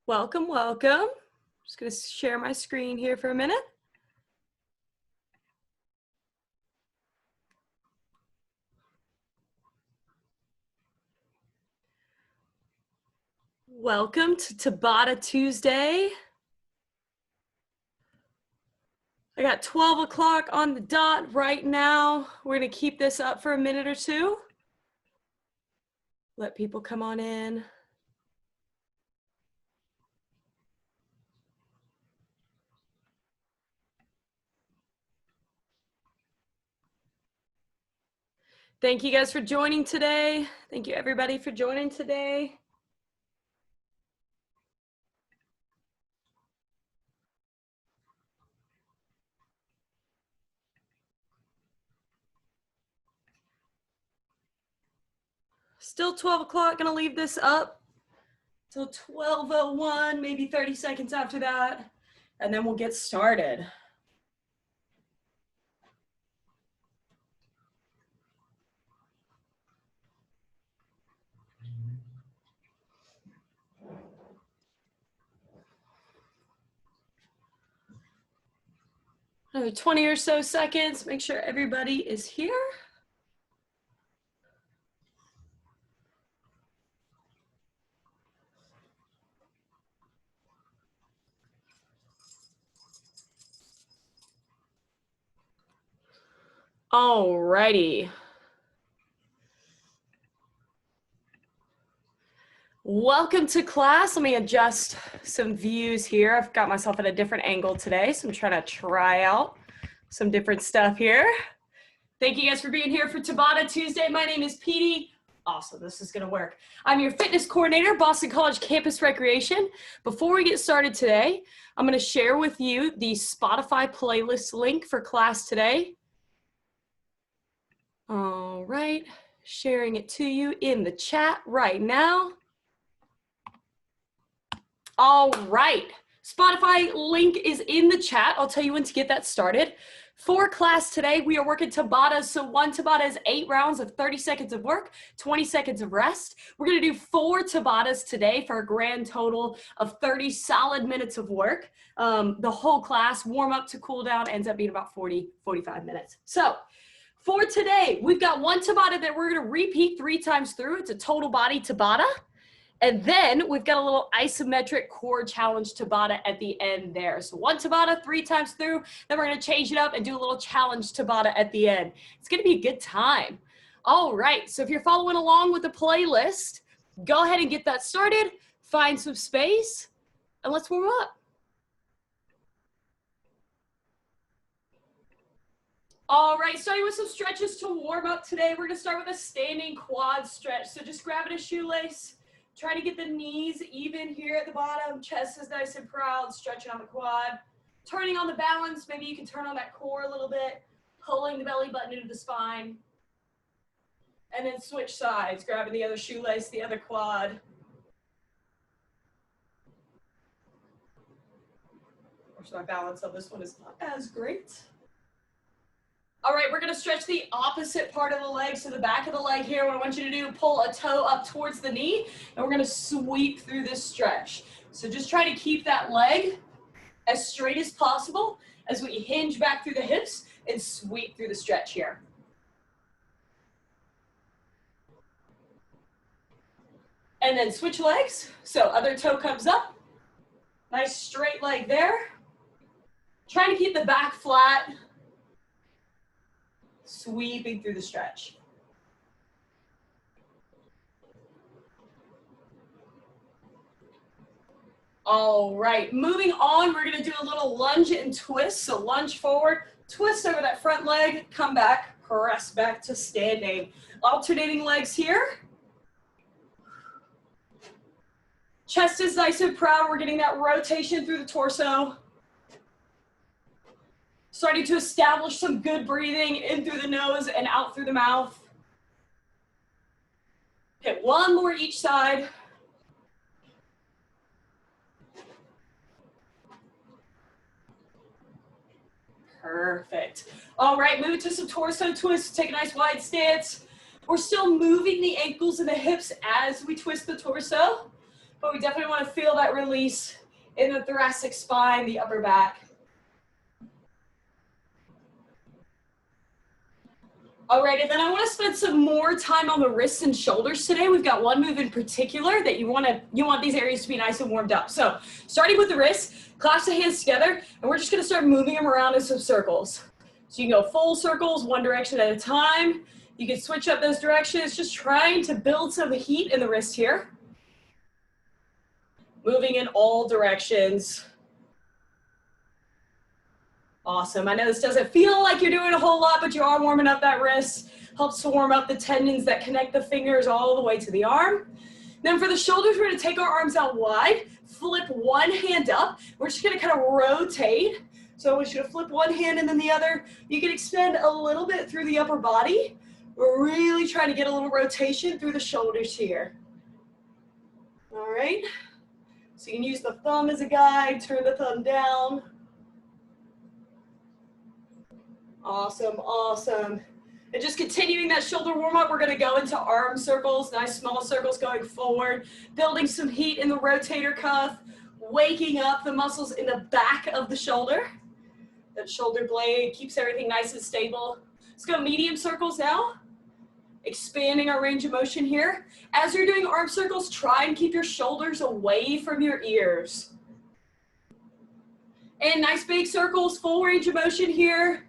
Welcome, welcome. Just going to share my screen here for a minute. Welcome to Tabata Tuesday. I got 12 o'clock on the dot right now. We're going to keep this up for a minute or two. Let people come on in. Thank you guys for joining today. Thank you everybody for joining today. Still 12 o'clock, gonna leave this up till 12:01, maybe 30 seconds after that, and then we'll get started. Another 20 or so seconds, make sure everybody is here. Alrighty. Welcome to class. Let me adjust some views here. I've got myself at a different angle today, so I'm trying to try out some different stuff here. Thank you guys for being here for Tabata Tuesday. My name is Petey. Awesome, this is gonna work. I'm your fitness coordinator, Boston College Campus Recreation. Before we get started today, I'm gonna share with you the Spotify playlist link for class today. All right, sharing it to you in the chat right now. All right, Spotify link is in the chat. I'll tell you when to get that started. For class today, we are working Tabatas. So one Tabata is 8 rounds of 30 seconds of work, 20 seconds of rest. We're gonna do 4 Tabatas today for a grand total of 30 solid minutes of work. The whole class, warm up to cool down, ends up being about 45 minutes. So for today, we've got one Tabata that we're gonna repeat 3 times through. It's a total body Tabata. And then we've got a little isometric core challenge Tabata at the end there. So one Tabata 3 times through, then we're gonna change it up and do a little challenge Tabata at the end. It's gonna be a good time. All right, so if you're following along with the playlist, go ahead and get that started, find some space, and let's warm up. All right, starting with some stretches to warm up today. We're gonna start with a standing quad stretch. So just grabbing a shoelace, trying to get the knees even here at the bottom. Chest is nice and proud, stretching on the quad. Turning on the balance, maybe you can turn on that core a little bit, pulling the belly button into the spine. And then switch sides, grabbing the other shoelace, the other quad. Of course, my balance on this one is not as great. All right, we're gonna stretch the opposite part of the leg. So the back of the leg here, what I want you to do, pull a toe up towards the knee, and we're gonna sweep through this stretch. So just try to keep that leg as straight as possible as we hinge back through the hips and sweep through the stretch here. And then switch legs. So other toe comes up, nice straight leg there. Trying to keep the back flat, sweeping through the stretch. All right, moving on, we're gonna do a little lunge and twist. So lunge forward, twist over that front leg, come back, press back to standing. Alternating legs here. Chest is nice and proud. We're getting that rotation through the torso. Starting to establish some good breathing in through the nose and out through the mouth. Okay, one more each side. Perfect. All right, move to some torso twists. Take a nice wide stance. We're still moving the ankles and the hips as we twist the torso. but we definitely want to feel that release in the thoracic spine, the upper back. All right, and then I want to spend some more time on the wrists and shoulders today. We've got one move in particular that you want these areas to be nice and warmed up. So starting with the wrists, clasp the hands together, and we're just going to start moving them around in some circles. So you can go full circles, one direction at a time. You can switch up those directions, just trying to build some heat in the wrist here. Moving in all directions. Awesome. I know this doesn't feel like you're doing a whole lot, but you are warming up that wrist. Helps to warm up the tendons that connect the fingers all the way to the arm. Then for the shoulders, we're going to take our arms out wide, flip one hand up. We're just going to kind of rotate. So we're just going to flip one hand and then the other. You can extend a little bit through the upper body. We're really trying to get a little rotation through the shoulders here. All right. So you can use the thumb as a guide, turn the thumb down. Awesome, awesome. And just continuing that shoulder warm up, we're gonna go into arm circles, nice small circles going forward, building some heat in the rotator cuff, waking up the muscles in the back of the shoulder. That shoulder blade keeps everything nice and stable. Let's go medium circles now. Expanding our range of motion here. As you're doing arm circles, try and keep your shoulders away from your ears. And nice big circles, full range of motion here.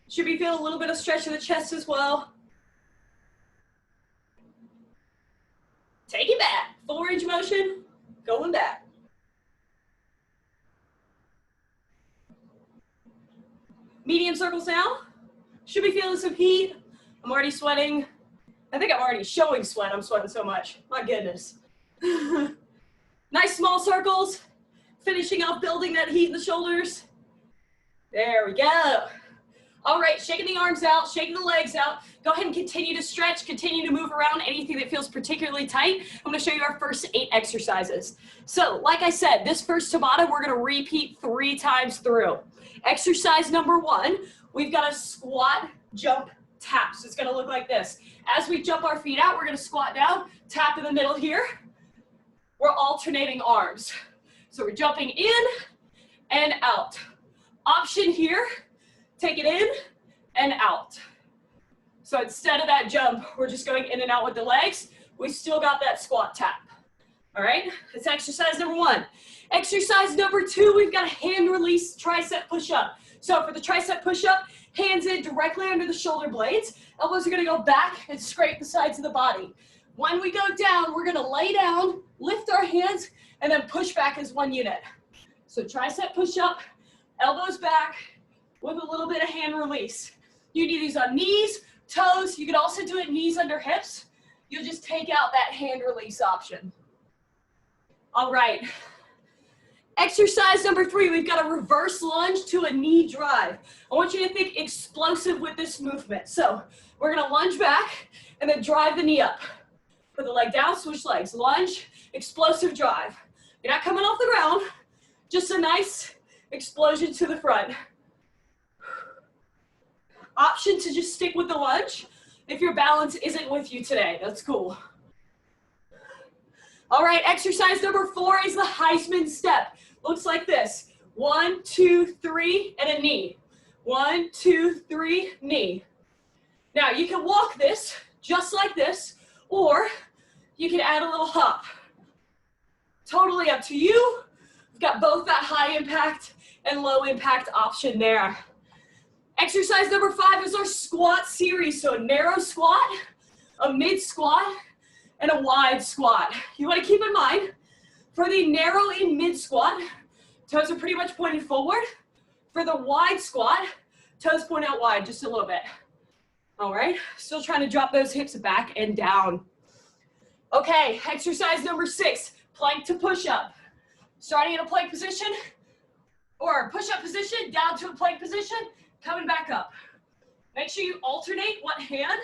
Should be feeling a little bit of stretch in the chest as well. Take it back. Full range of motion, going back. Medium circles now. Should be feeling some heat. I'm already sweating. I think I'm already showing sweat. I'm sweating so much. My goodness. Nice small circles. Finishing off building that heat in the shoulders. There we go. All right, shaking the arms out, shaking the legs out. Go ahead and continue to stretch, continue to move around anything that feels particularly tight. I'm gonna show you our first 8 exercises. So like I said, this first Tabata, we're gonna repeat 3 times through. Exercise number 1, we've got a squat, jump, tap. So it's gonna look like this. As we jump our feet out, we're gonna squat down, tap in the middle here. We're alternating arms. So we're jumping in and out. Option here, take it in and out. So instead of that jump, we're just going in and out with the legs. We still got that squat tap. All right, that's exercise number 1. Exercise number 2, we've got a hand release tricep push-up. So for the tricep push-up, hands in directly under the shoulder blades. Elbows are gonna go back and scrape the sides of the body. When we go down, we're gonna lay down, lift our hands, and then push back as one unit. So tricep push-up, elbows back, with a little bit of hand release. You do these on knees, toes. You can also do it knees under hips. You'll just take out that hand release option. All right. Exercise number 3, we've got a reverse lunge to a knee drive. I want you to think explosive with this movement. So we're gonna lunge back and then drive the knee up. Put the leg down, switch legs. Lunge, explosive drive. You're not coming off the ground, just a nice explosion to the front. Option to just stick with the lunge if your balance isn't with you today. That's cool. All right, exercise number 4 is the Heisman step. Looks like this. 1, 2, 3, and a knee. 1, 2, 3, knee. Now you can walk this just like this, or you can add a little hop. Totally up to you. We've got both that high impact and low impact option there. Exercise number 5 is our squat series. So a narrow squat, a mid squat, and a wide squat. You want to keep in mind, for the narrow and mid squat, toes are pretty much pointed forward. For the wide squat, toes point out wide just a little bit. All right, still trying to drop those hips back and down. Okay, exercise number 6, plank to push up. Starting in a plank position, or push-up position, down to a plank position, coming back up. Make sure you alternate what hand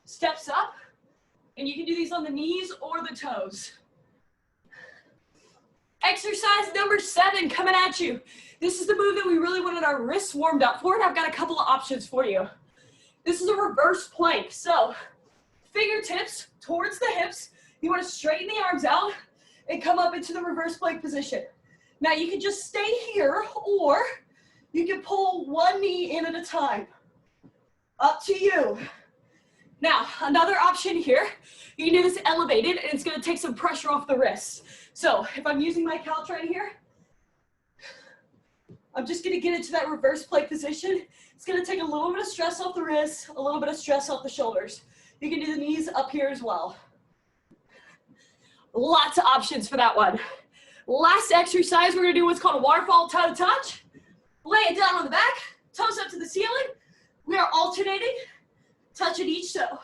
steps up, and you can do these on the knees or the toes. Exercise number 7 coming at you. This is the move that we really wanted our wrists warmed up for, and I've got a couple of options for you. This is a reverse plank. So fingertips towards the hips. You want to straighten the arms out and come up into the reverse plank position. Now you can just stay here, or you can pull one knee in at a time. Up to you. Now, another option here, you can do this elevated, and it's gonna take some pressure off the wrists. So if I'm using my couch right here, I'm just gonna get into that reverse plank position. It's gonna take a little bit of stress off the wrists, a little bit of stress off the shoulders. You can do the knees up here as well. Lots of options for that one. Last exercise, we're gonna do what's called a waterfall toe to touch. Lay it down on the back, toes up to the ceiling. We are alternating, touching each toe.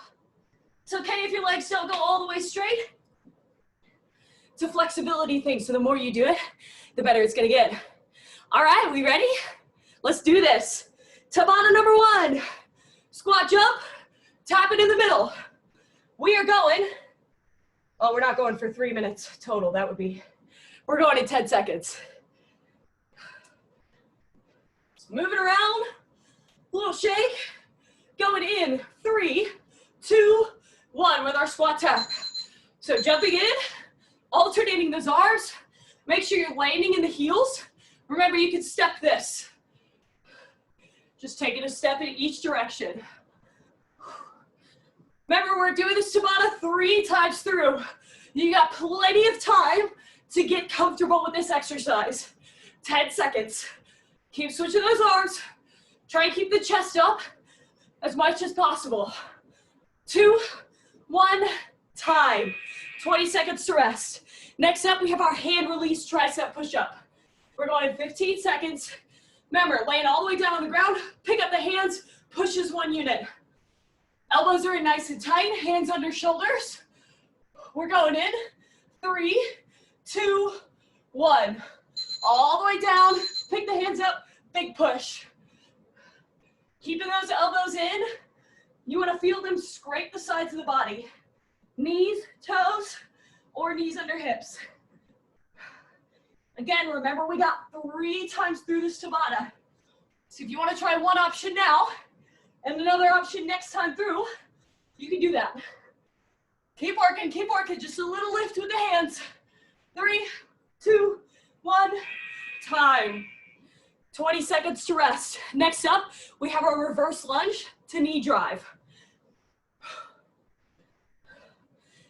It's okay if your legs don't go all the way straight. It's a flexibility thing, so the more you do it, the better it's gonna get. All right, we ready? Let's do this. Tabata number 1. Squat jump, tap it in the middle. We are going, oh, we're not going for 3 minutes total. That would be, we're going in 10 seconds. Moving around, little shake. Going in, 3, 2, 1 with our squat tap. So jumping in, alternating those arms. Make sure you're landing in the heels. Remember, you can step this. Just taking a step in each direction. Remember, we're doing this Tabata 3 times through. You got plenty of time to get comfortable with this exercise. 10 seconds. Keep switching those arms. Try and keep the chest up as much as possible. 2, 1, time. 20 seconds to rest. Next up, we have our hand release tricep push-up. We're going in 15 seconds. Remember, laying all the way down on the ground, pick up the hands, push as 1 unit. Elbows are in nice and tight, hands under shoulders. We're going in, 3, 2, 1. All the way down, pick the hands up, big push. Keeping those elbows in. You want to feel them scrape the sides of the body. Knees, toes, or knees under hips. Again, remember we got 3 times through this Tabata. So if you want to try one option now, and another option next time through, you can do that. Keep working, just a little lift with the hands. 3, 2, 1, time. 20 seconds to rest. Next up, we have our reverse lunge to knee drive.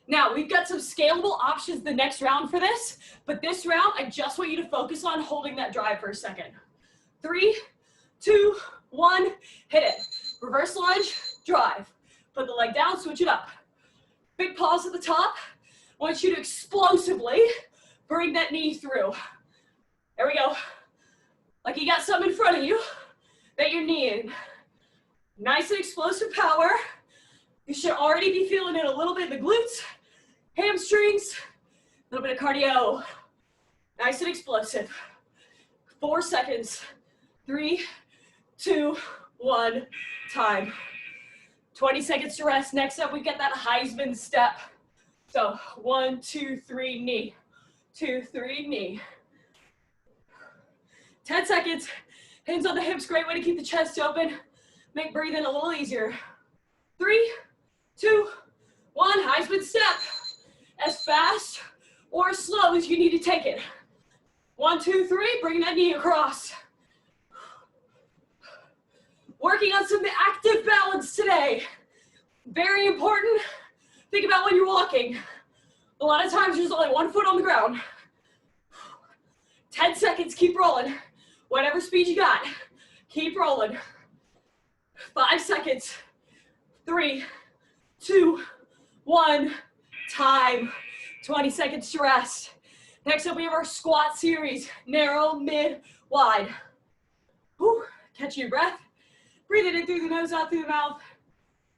Now, we've got some scalable options the next round for this, but this round, I just want you to focus on holding that drive for a second. 3, 2, 1, hit it. Reverse lunge, drive. Put the leg down, switch it up. Big pause at the top. I want you to explosively bring that knee through. There we go. Like you got something in front of you that you're kneeing. Nice and explosive power. You should already be feeling it a little bit in the glutes, hamstrings, a little bit of cardio. Nice and explosive. 4 seconds. 3, 2, 1, time. 20 seconds to rest. Next up, we get that Heisman step. So 1, 2, 3, knee. 2, 3, knee. 10 seconds. Hands on the hips, great way to keep the chest open. Make breathing a little easier. 3, 2, 1, Heisman step. As fast or as slow as you need to take it. 1, 2, 3, bring that knee across. Working on some active balance today. Very important. Think about when you're walking. A lot of times there's only 1 foot on the ground. 10 seconds, keep rolling. Whatever speed you got, keep rolling. 5 seconds. 3, 2, 1, time. 20 seconds to rest. Next up, we have our squat series. Narrow, mid, wide. Whew. Catch your breath. Breathe it in through the nose, out through the mouth.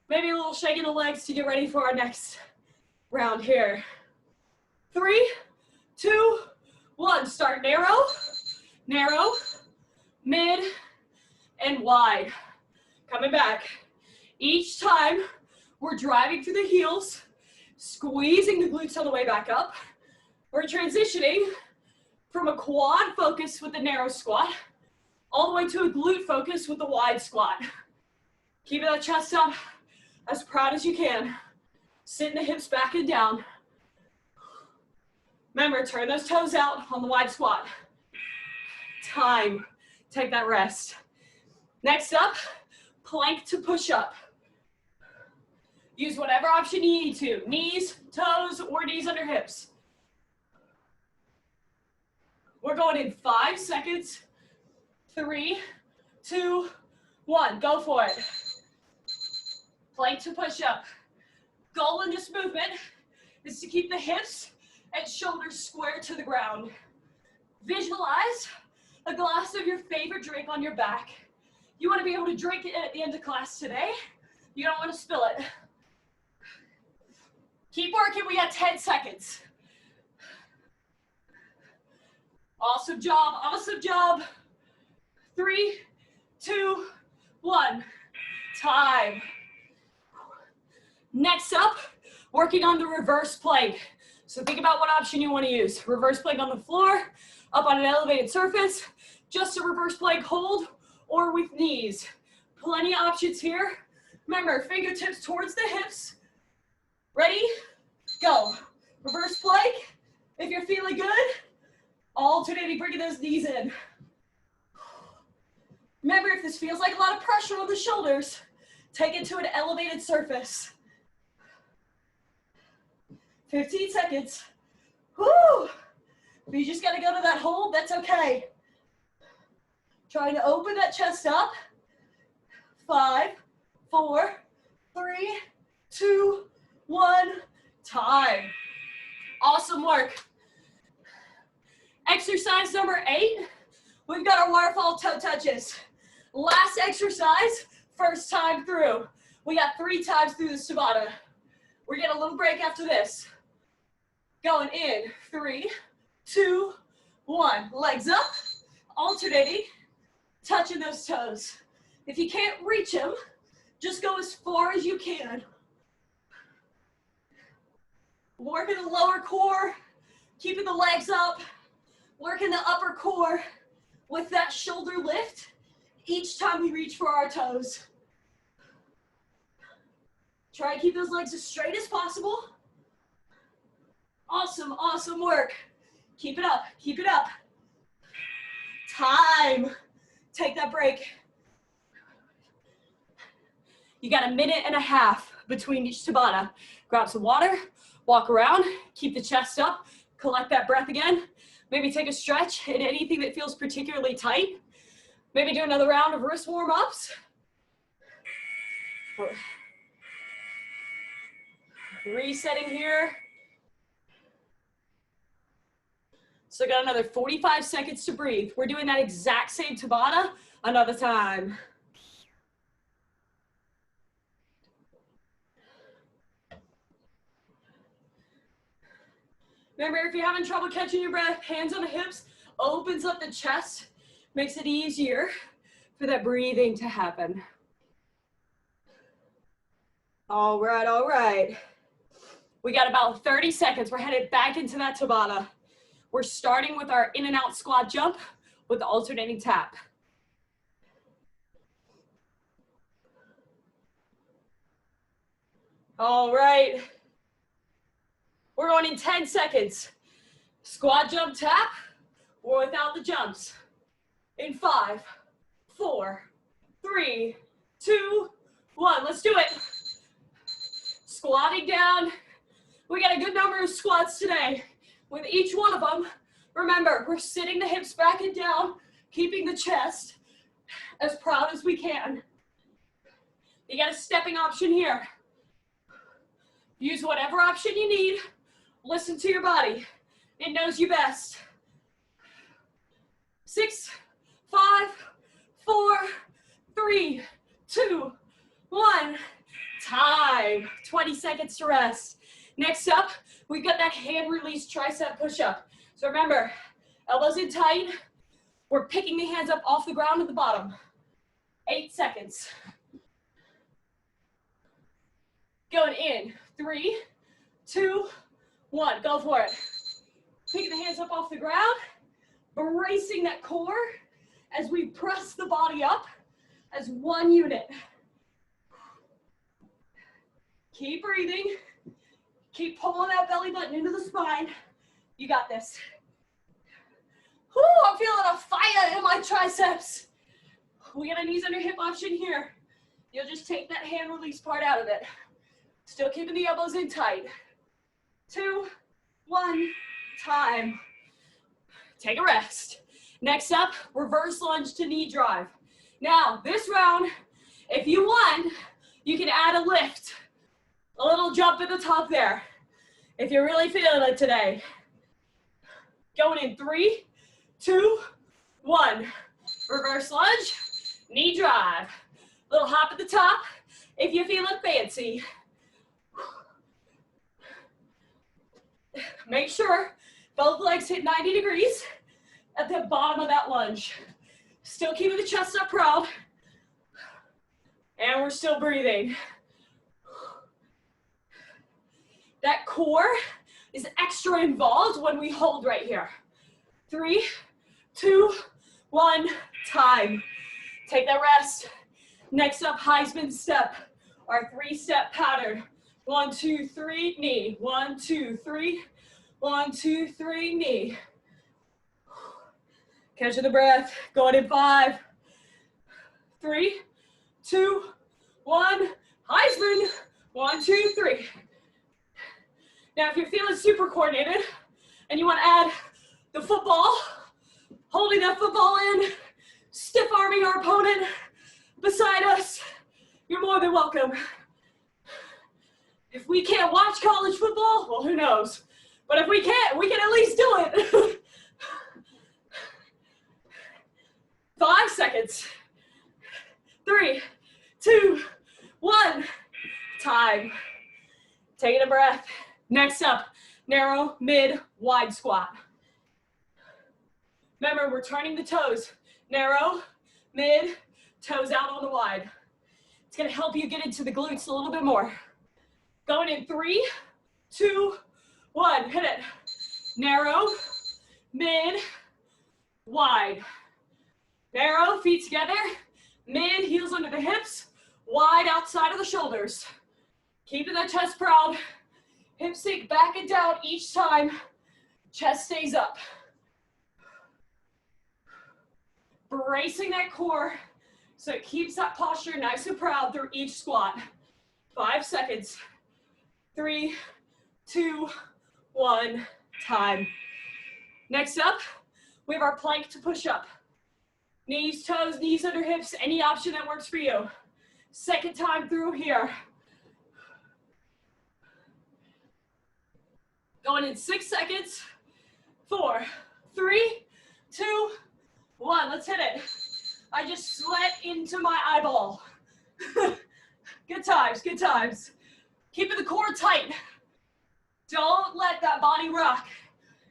Maybe a little shake in the legs to get ready for our next round here. 3, 2, 1. Start narrow, narrow, mid, and wide. Coming back. Each time, we're driving through the heels, squeezing the glutes on the way back up. We're transitioning from a quad focus with the narrow squat all the way to a glute focus with the wide squat. Keep that chest up as proud as you can. Sitting the hips back and down. Remember, turn those toes out on the wide squat. Time. Take that rest. Next up, plank to push up. Use whatever option you need to. Knees, toes, or knees under hips. We're going in 5 seconds. 3, 2, 1. Go for it. Plank to push up. Goal in this movement is to keep the hips and shoulders square to the ground. Visualize a glass of your favorite drink on your back. You want to be able to drink it at the end of class today. You don't want to spill it. Keep working, we got 10 seconds. Awesome job, awesome job. 3, 2, 1, time. Next up, working on the reverse plank. So think about what option you want to use. Reverse plank on the floor, up on an elevated surface, just a reverse plank hold, or with knees. Plenty of options here. Remember, fingertips towards the hips. Ready? Go. Reverse plank. If you're feeling good, alternating, bringing those knees in. Remember, if this feels like a lot of pressure on the shoulders, take it to an elevated surface. 15 seconds. Woo! If you just gotta go to that hold, that's okay. Trying to open that chest up. 5, 4, 3, 2, 1, time. Awesome work. Exercise number 8, we've got our waterfall toe touches. Last exercise, first time through. We got 3 times through the Tabata. We're getting a little break after this. Going in, 3, 2, 1. Legs up, alternating, touching those toes. If you can't reach them, just go as far as you can. Working the lower core, keeping the legs up, working the upper core with that shoulder lift each time we reach for our toes. Try to keep those legs as straight as possible. Awesome, awesome work. Keep it up, keep it up. Time. Take that break. You got 1.5 minutes between each Tabata. Grab some water, walk around, keep the chest up, collect that breath again. Maybe take a stretch in anything that feels particularly tight. Maybe do another round of wrist warm-ups. Resetting here. So got another 45 seconds to breathe. We're doing that exact same Tabata another time. Remember, if you're having trouble catching your breath, hands on the hips, opens up the chest, makes it easier for that breathing to happen. All right, all right. We got about 30 seconds. We're headed back into that Tabata. We're starting with our in and out squat jump with the alternating tap. All right. We're going in 10 seconds. Squat jump tap or without the jumps. In 5, 4, 3, 2, 1. Let's do it. Squatting down. We got a good number of squats today. With each one of them, remember, we're sitting the hips back and down, keeping the chest as proud as we can. You got a stepping option here. Use whatever option you need. Listen to your body. It knows you best. 6, 5, 4, 3, 2, 1. Time. 20 seconds to rest. Next up, we've got that hand release tricep push-up. So remember, elbows in tight. We're picking the hands up off the ground at the bottom. 8 seconds. Going in. 3, 2, 1. Go for it. Picking the hands up off the ground. Bracing that core as we press the body up as one unit. Keep breathing. Keep pulling that belly button into the spine. You got this. Whoo, I'm feeling a fire in my triceps. We got a knees under hip option here. You'll just take that hand release part out of it. Still keeping the elbows in tight. 2, 1, time. Take a rest. Next up, reverse lunge to knee drive. Now, this round, if you want, you can add a lift. A little jump at the top there. If you're really feeling it today. Going in 3, 2, 1. Reverse lunge, knee drive. Little hop at the top if you're feeling fancy. Make sure both legs hit 90 degrees at the bottom of that lunge. Still keeping the chest up proud. And we're still breathing. That core is extra involved when we hold right here. 3, 2, 1, time. Take that rest. Next up, Heisman step, our 3-step pattern. 1, 2, 3, knee. 1, 2, 3. 1, 2, 3, knee. Catching the breath. Going in 5, 3, 2, 1. Heisman. 1, 2, 3. Now, if you're feeling super coordinated and you want to add the football, holding that football in, stiff arming our opponent beside us, you're more than welcome. If we can't watch college football, well, who knows? But if we can't, we can at least do it. 5 seconds. 3, 2, 1, time. Taking a breath. Next up, narrow, mid, wide squat. Remember, we're turning the toes. Narrow, mid, toes out on the wide. It's gonna help you get into the glutes a little bit more. Going in 3, 2, 1, hit it. Narrow, mid, wide. Narrow, feet together, mid, heels under the hips, wide outside of the shoulders. Keeping that chest proud. Hips sink back and down each time. Chest stays up. Bracing that core so it keeps that posture nice and proud through each squat. 5 seconds. 3, 2, 1, time. Next up, we have our plank to push up. Knees, toes, knees under hips, any option that works for you. Second time through here. Going in 6 seconds. 4, 3, 2, 1. Let's hit it. I just sweat into my eyeball. Good times, good times. Keeping the core tight. Don't let that body rock.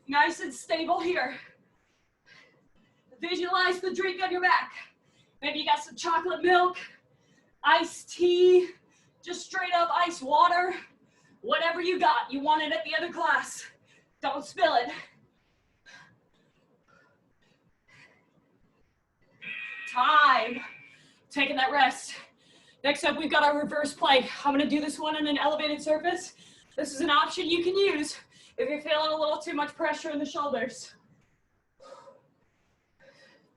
Nice and stable here. Visualize the drink on your back. Maybe you got some chocolate milk, iced tea, just straight up ice water. Whatever you got, you want it at the other class. Don't spill it. Time. Taking that rest. Next up, we've got our reverse plank. I'm gonna do this one on an elevated surface. This is an option you can use if you're feeling a little too much pressure in the shoulders.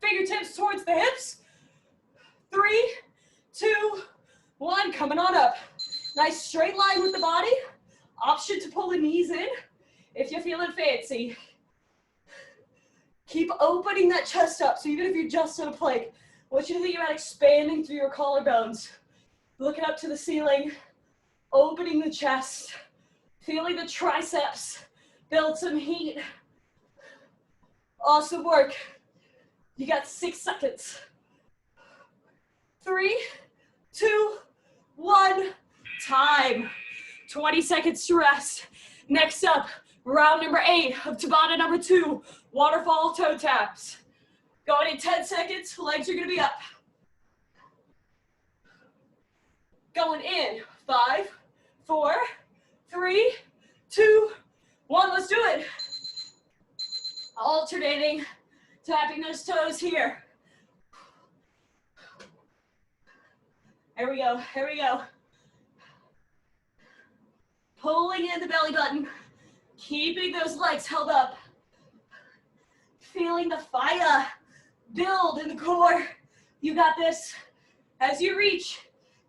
Fingertips towards the hips. 3, 2, 1, coming on up. Nice straight line with the body. Option to pull the knees in if you're feeling fancy. Keep opening that chest up. So even if you're just on a plank, I want you to think about expanding through your collarbones. Looking up to the ceiling, opening the chest, feeling the triceps, build some heat. Awesome work. You got 6 seconds. 3, 2, 1, time. 20 seconds to rest. Next up, round number 8 of Tabata number 2, waterfall toe taps. Going in 10 seconds, legs are gonna be up. Going in, 5, 4, 3, 2, 1, let's do it. Alternating, tapping those toes here. Here we go, here we go. Pulling in the belly button. Keeping those legs held up. Feeling the fire build in the core. You got this. As you reach,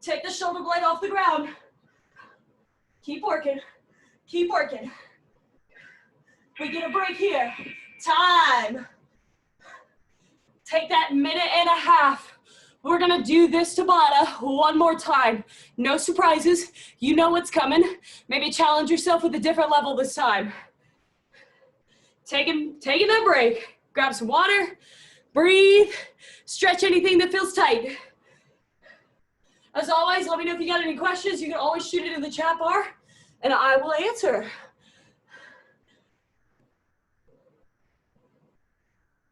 take the shoulder blade off the ground. Keep working. Keep working. We get a break here. Time. Take that minute and a half. We're gonna do this Tabata one more time. No surprises. You know what's coming. Maybe challenge yourself with a different level this time. Taking that break. Grab some water. Breathe. Stretch anything that feels tight. As always, let me know if you got any questions. You can always shoot it in the chat bar, and I will answer.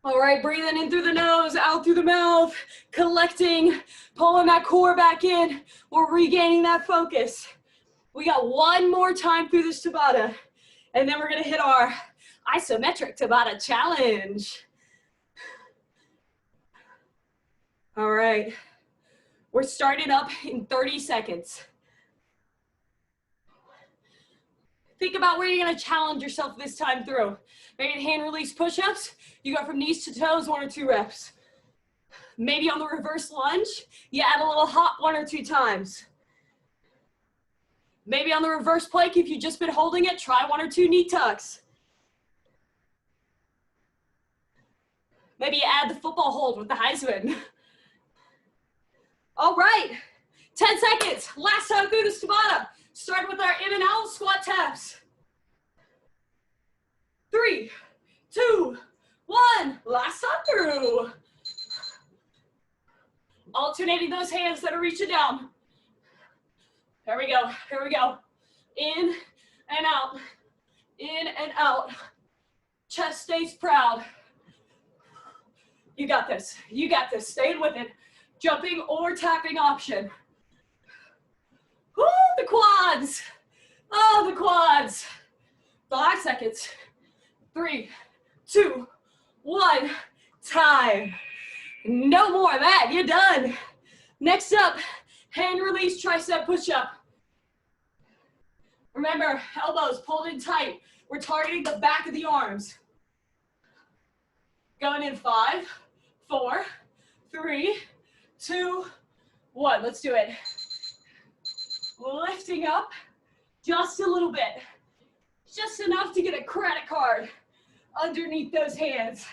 All right, breathing in through the nose, out through the mouth, collecting, pulling that core back in. We're regaining that focus. We got one more time through this Tabata, and then we're gonna hit our isometric Tabata challenge. All right, we're starting up in 30 seconds. Think about where you're gonna challenge yourself this time through. Maybe hand release push-ups, you go from knees to toes, 1 or 2 reps. Maybe on the reverse lunge, you add a little hop 1 or 2 times. Maybe on the reverse plank, if you've just been holding it, try 1 or 2 knee tucks. Maybe you add the football hold with the Heisman. All right, 10 seconds, last time through this Tabata. Start with our in and out squat taps. 3, 2, 1, last time through. Alternating those hands that are reaching down. Here we go, here we go. In and out, in and out. Chest stays proud. You got this, staying with it. Jumping or tapping option. Woo, the quads. Oh, the quads. 5 seconds. 3, 2, 1, time. No more of that, you're done. Next up, hand release tricep push-up. Remember, elbows pulled in tight. We're targeting the back of the arms. Going in 5, 4, 3, 2, 1. Let's do it. Lifting up just a little bit. Just enough to get a credit card underneath those hands.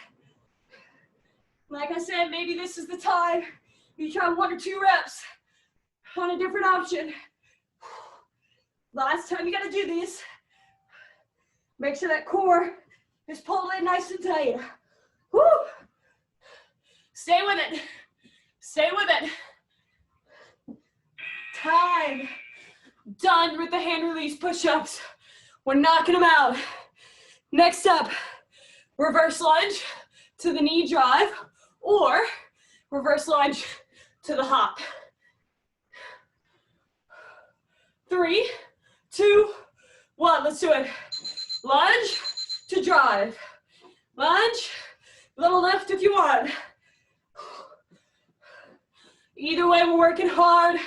Like I said, maybe this is the time you try 1 or 2 reps on a different option. Last time you gotta do these. Make sure that core is pulled in nice and tight. Woo! Stay with it. Stay with it. Time. Done with the hand release push-ups. We're knocking them out. Next up, reverse lunge to the knee drive or reverse lunge to the hop. 3, 2, 1, let's do it. Lunge to drive. Lunge, little lift if you want. Either way, we're working hard.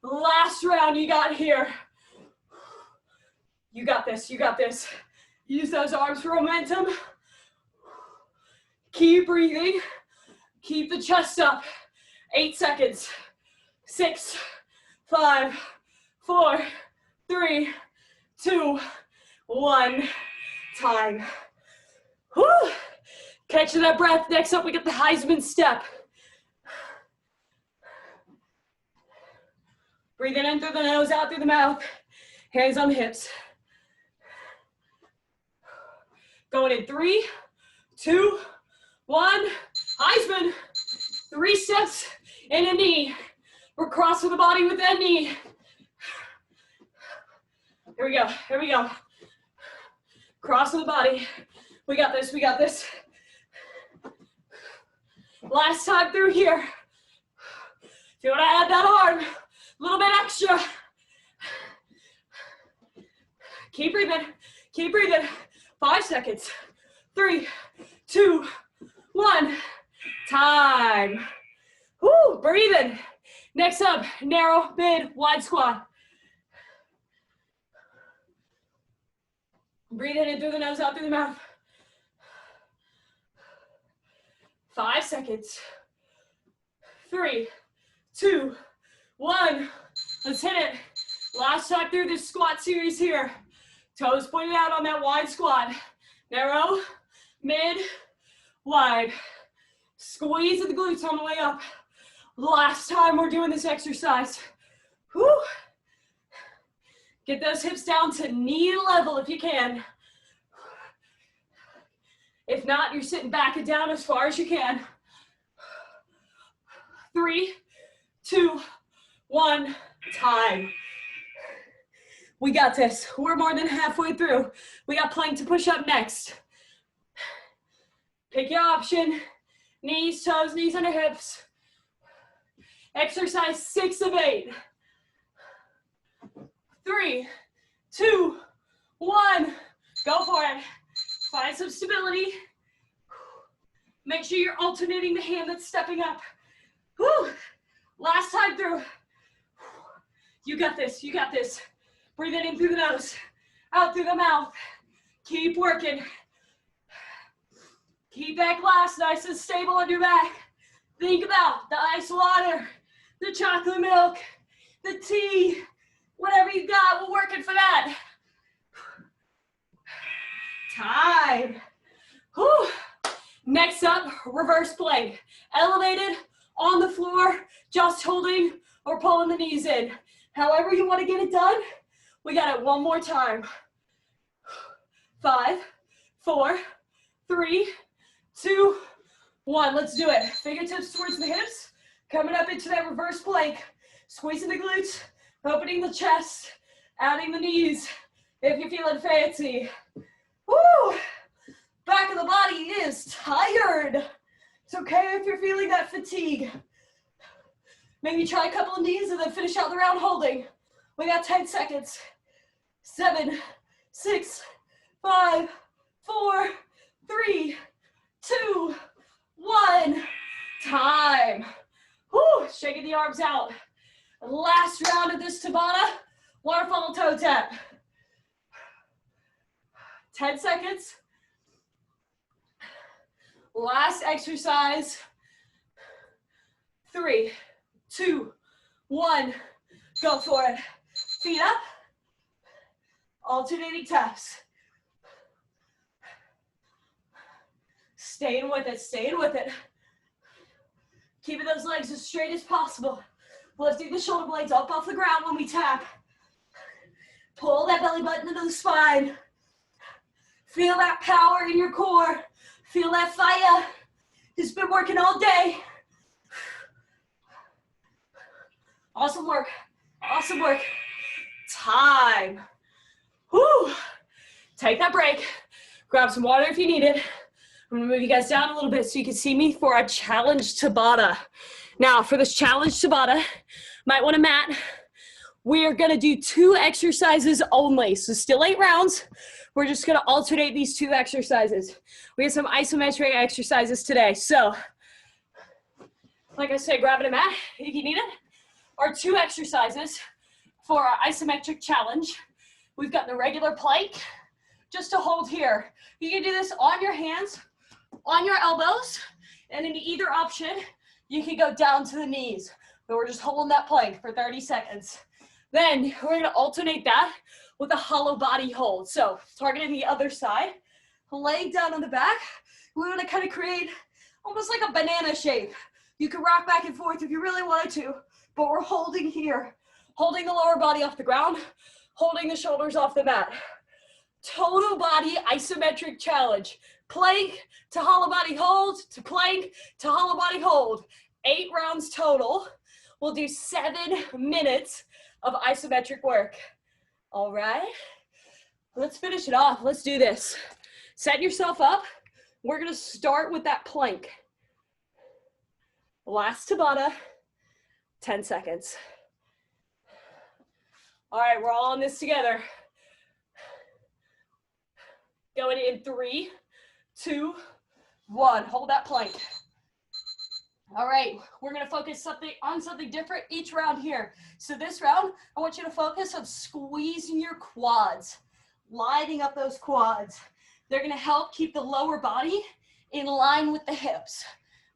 Last round you got here. You got this, you got this. Use those arms for momentum. Keep breathing. Keep the chest up. 8 seconds. 6, 5, 4, 3, 2, 1. Time. Whew. Catching that breath. Next up, we get the Heisman step. Breathing in through the nose, out through the mouth. Hands on the hips. Going in 3, 2, 1. Heisman. 3 steps and a knee. We're crossing the body with that knee. Here we go, here we go. Crossing the body. We got this, we got this. Last time through here. If you want to add that arm, a little bit extra. Keep breathing, keep breathing. 5 seconds. 3, 2, 1. Time. Woo, breathing. Next up, narrow, mid, wide squat. Breathe in through the nose, out through the mouth. 5 seconds. 3, 2, 1. Let's hit it. Last time through this squat series here. Toes pointed out on that wide squat. Narrow, mid, wide. Squeeze the glutes on the way up. Last time we're doing this exercise. Whew. Get those hips down to knee level if you can. If not, you're sitting back and down as far as you can. 3, 2, 1, time. We got this. We're more than halfway through. We got plank to push up next. Pick your option. Knees, toes, knees under hips. Exercise 6 of 8. 3, 2, 1. Go for it. Find some stability. Make sure you're alternating the hand that's stepping up. Whew. Last time through. You got this. You got this. Breathe it in through the nose, out through the mouth. Keep working. Keep that glass nice and stable on your back. Think about the ice water, the chocolate milk, the tea, whatever you got, we're working for that. Time. Whew. Next up, reverse plank. Elevated, on the floor, just holding or pulling the knees in. However you want to get it done. We got it one more time. 5, 4, 3, 2, 1. Let's do it. Fingertips towards the hips. Coming up into that reverse plank. Squeezing the glutes, opening the chest, adding the knees if you're feeling fancy. Woo! Back of the body is tired. It's okay if you're feeling that fatigue. Maybe try a couple of knees and then finish out the round holding. We got 10 seconds. 7, 6, 5, 4, 3, 2, 1. Time. Whew, shaking the arms out. Last round of this Tabata, waterfall toe tap. 10 seconds. Last exercise. 3, 2, 1. Go for it. Feet up. Alternating taps. Staying with it, staying with it. Keeping those legs as straight as possible. Lifting the shoulder blades up off the ground when we tap. Pull that belly button into the spine. Feel that power in your core. Feel that fire. It's been working all day. Awesome work. Awesome work. Time. Whew. Take that break. Grab some water if you need it. I'm gonna move you guys down a little bit so you can see me for a challenge Tabata. Now, for this challenge Tabata, might want a mat. We are gonna do 2 exercises only. So still 8 rounds. We're just gonna alternate these 2 exercises. We have some isometric exercises today. So, like I said, grabbing a mat if you need it. Our 2 exercises for our isometric challenge. We've got the regular plank, just to hold here. You can do this on your hands, on your elbows, and in either option, you can go down to the knees. But we're just holding that plank for 30 seconds. Then we're gonna alternate that with a hollow body hold. So targeting the other side, laying down on the back. We're gonna kind of create almost like a banana shape. You can rock back and forth if you really wanted to, but we're holding here, holding the lower body off the ground, holding the shoulders off the mat. Total body isometric challenge. Plank to hollow body hold, to plank to hollow body hold. 8 rounds total. We'll do 7 minutes of isometric work. All right, let's finish it off. Let's do this. Set yourself up. We're gonna start with that plank. Last Tabata, 10 seconds. All right, we're all in this together. Going in 3, 2, 1. Hold that plank. All right, we're gonna focus on something different each round here. So this round, I want you to focus on squeezing your quads. lining up those quads. They're gonna help keep the lower body in line with the hips.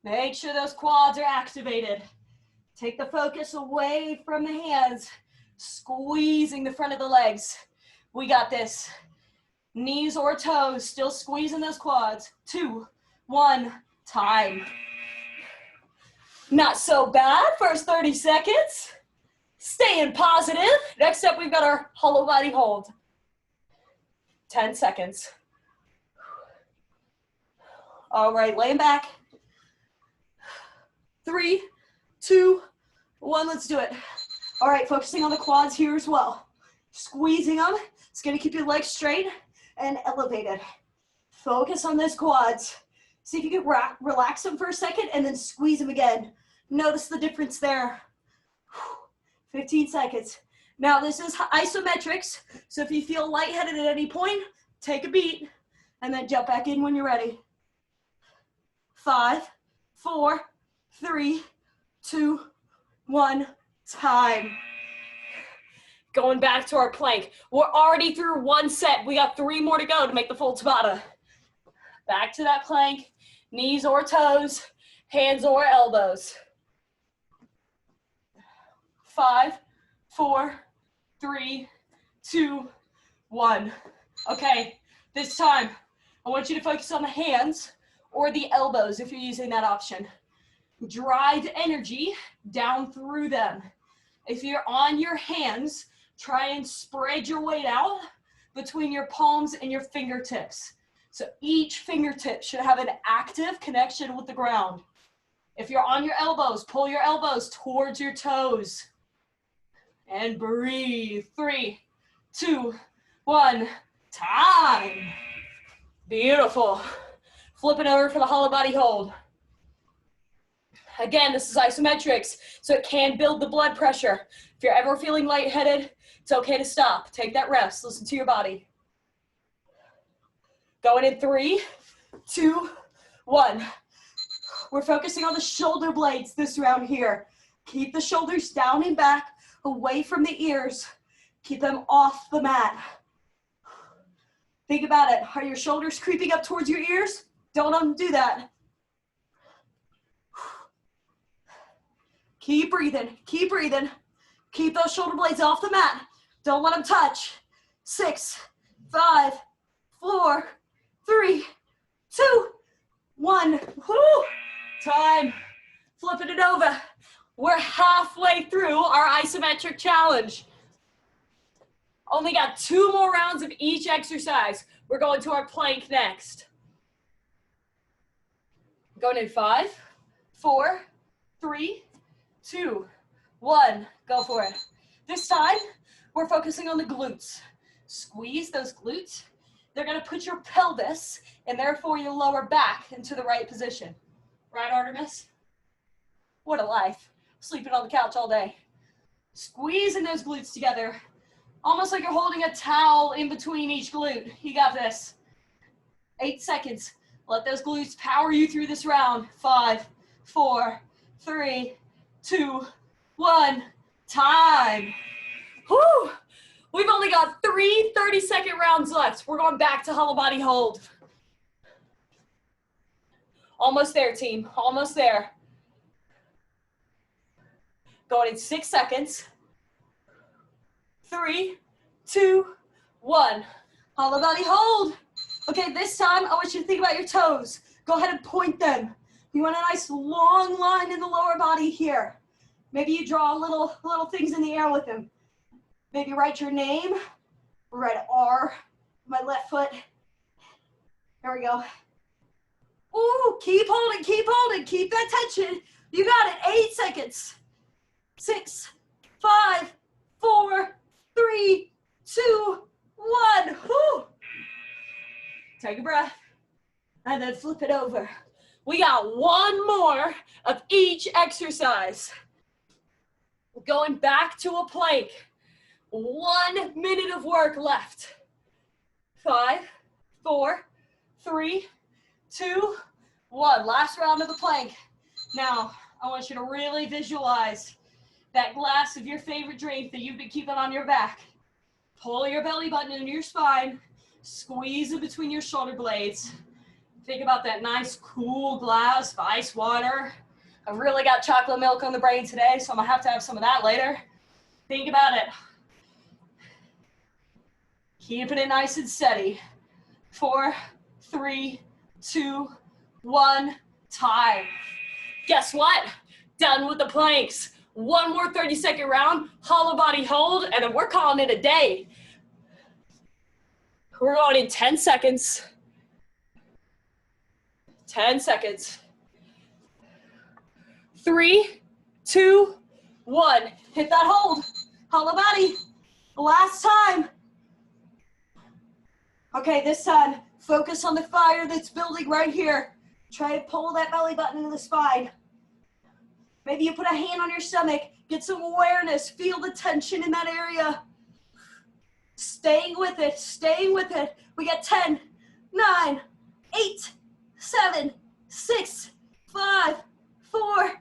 Make sure those quads are activated. Take the focus away from the hands, squeezing the front of the legs. We got this. Knees or toes, still squeezing those quads. 2, 1, time. Not so bad, first 30 seconds. Staying positive. Next up, we've got our hollow body hold. 10 seconds. All right, laying back. 3, 2, 1, let's do it. All right, focusing on the quads here as well. Squeezing them. It's gonna keep your legs straight and elevated. Focus on those quads. See if you can relax them for a second and then squeeze them again. Notice the difference there. 15 seconds. Now this is isometrics, so if you feel lightheaded at any point, take a beat and then jump back in when you're ready. 5, 4, 3, 2, 1, time. Going back to our plank. We're already through one set. We got 3 more to go to make the full Tabata. Back to that plank, knees or toes, hands or elbows. 5, 4, 3, 2, 1. Okay, this time, I want you to focus on the hands or the elbows if you're using that option. Drive energy down through them. If you're on your hands, try and spread your weight out between your palms and your fingertips. So each fingertip should have an active connection with the ground. If you're on your elbows, pull your elbows towards your toes. And breathe. 3, 2, 1, time. Beautiful. Flip it over for the hollow body hold. Again, this is isometrics, so it can build the blood pressure. If you're ever feeling lightheaded, it's okay to stop. Take that rest. Listen to your body. Going in 3, 2, 1. We're focusing on the shoulder blades this round here. Keep the shoulders down and back, away from the ears. Keep them off the mat. Think about it. Are your shoulders creeping up towards your ears? Don't undo that. Keep breathing. Keep breathing. Keep those shoulder blades off the mat. Don't let them touch. 6, 5, 4, 3, 2, 1. Woo! Time. Flipping it over. We're halfway through our isometric challenge. Only got 2 more rounds of each exercise. We're going to our plank next. Going in 5, 4, 3, 2, 1. Go for it. This time, we're focusing on the glutes. Squeeze those glutes. They're gonna put your pelvis and therefore your lower back into the right position. Right, Artemis? What a life. Sleeping on the couch all day. Squeezing those glutes together. Almost like you're holding a towel in between each glute. You got this. 8 seconds. Let those glutes power you through this round. 5, 4, 3, 2, 1. Time. Whew. We've only got 3 30-second rounds left. We're going back to hollow body hold. Almost there, team. Almost there. Going in 6 seconds. 3, 2, 1. Hollow body hold. Okay, this time I want you to think about your toes. Go ahead and point them. You want a nice long line in the lower body here. Maybe you draw little things in the air with them. Maybe write your name. Write R, my left foot. There we go. Ooh, keep holding, keep holding. Keep that tension. You got it. 8 seconds. 6, 5, 4, 3, 2, 1. Whew. Take a breath. And then flip it over. We got 1 more of each exercise. We're going back to a plank. 1 minute of work left. 5, 4, 3, 2, 1. Last round of the plank. Now, I want you to really visualize that glass of your favorite drink that you've been keeping on your back. Pull your belly button into your spine. Squeeze it between your shoulder blades. Think about that nice cool glass of ice water. I've really got chocolate milk on the brain today, so I'm gonna have to have some of that later. Think about it. Keeping it nice and steady. 4, 3, 2, 1, time. Guess what? Done with the planks. One more 30-second round, hollow body hold, and then we're calling it a day. We're going in 10 seconds. 10 seconds. 3, 2, 1. Hit that hold. Hollow body. Last time. Okay, this time, focus on the fire that's building right here. Try to pull that belly button into the spine. Maybe you put a hand on your stomach. Get some awareness. Feel the tension in that area. Staying with it. Staying with it. We got 10, 9, 8, 7, 6, 5, 4,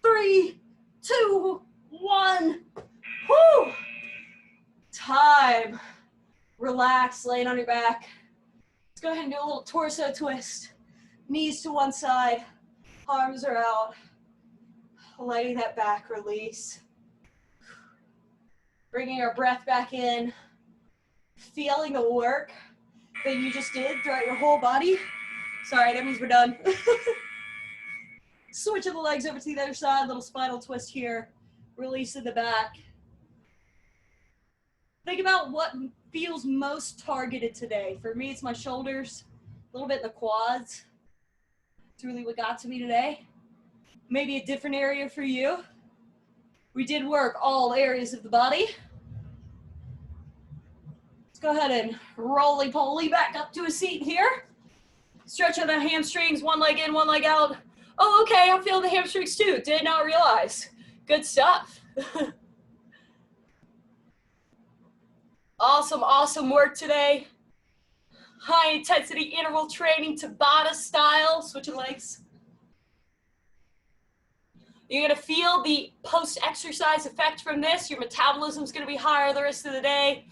3, 2, 1. Woo! Time. Relax, laying on your back. Let's go ahead and do a little torso twist. Knees to one side, arms are out. Letting that back release. Bringing our breath back in. Feeling the work that you just did throughout your whole body. Sorry, that means we're done. Switching the legs over to the other side, little spinal twist here. Releasing the back. Think about what feels most targeted today. For me, it's my shoulders, a little bit in the quads. It's really what got to me today. Maybe a different area for you. We did work all areas of the body. Let's go ahead and roly-poly back up to a seat here. Stretch out the hamstrings, one leg in, one leg out. Oh, okay, I'm feeling the hamstrings too. Did not realize. Good stuff. Awesome, awesome work today. High intensity interval training, Tabata style. Switching legs. You're gonna feel the post-exercise effect from this. Your metabolism's gonna be higher the rest of the day.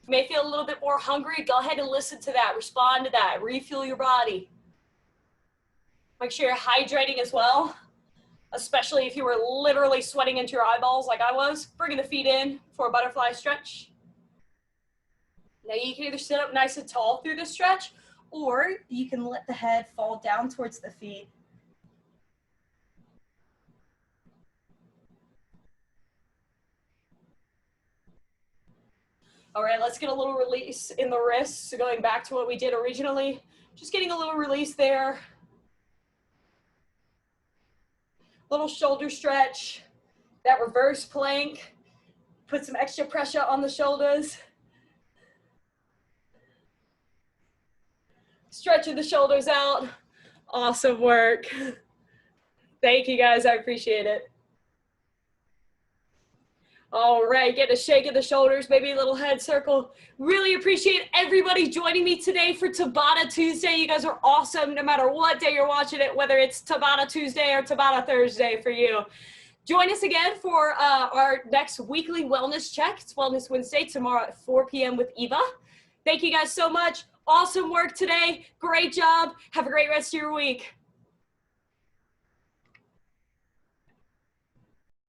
You may feel a little bit more hungry. Go ahead and listen to that, respond to that, refuel your body. Make sure you're hydrating as well, especially if you were literally sweating into your eyeballs like I was. Bringing the feet in for a butterfly stretch. Now you can either sit up nice and tall through the stretch, or you can let the head fall down towards the feet. All right, let's get a little release in the wrists. So going back to what we did originally, just getting a little release there. Little shoulder stretch, that reverse plank. Put some extra pressure on the shoulders. Stretching the shoulders out. Awesome work. Thank you guys, I appreciate it. All right, get a shake of the shoulders, maybe a little head circle. Really appreciate everybody joining me today for Tabata Tuesday. You guys are awesome no matter what day you're watching it, whether it's Tabata Tuesday or Tabata Thursday for you. Join us again for our next weekly wellness check. It's Wellness Wednesday tomorrow at 4 p.m. with Eva. Thank you guys so much. Awesome work today. Great job. Have a great rest of your week.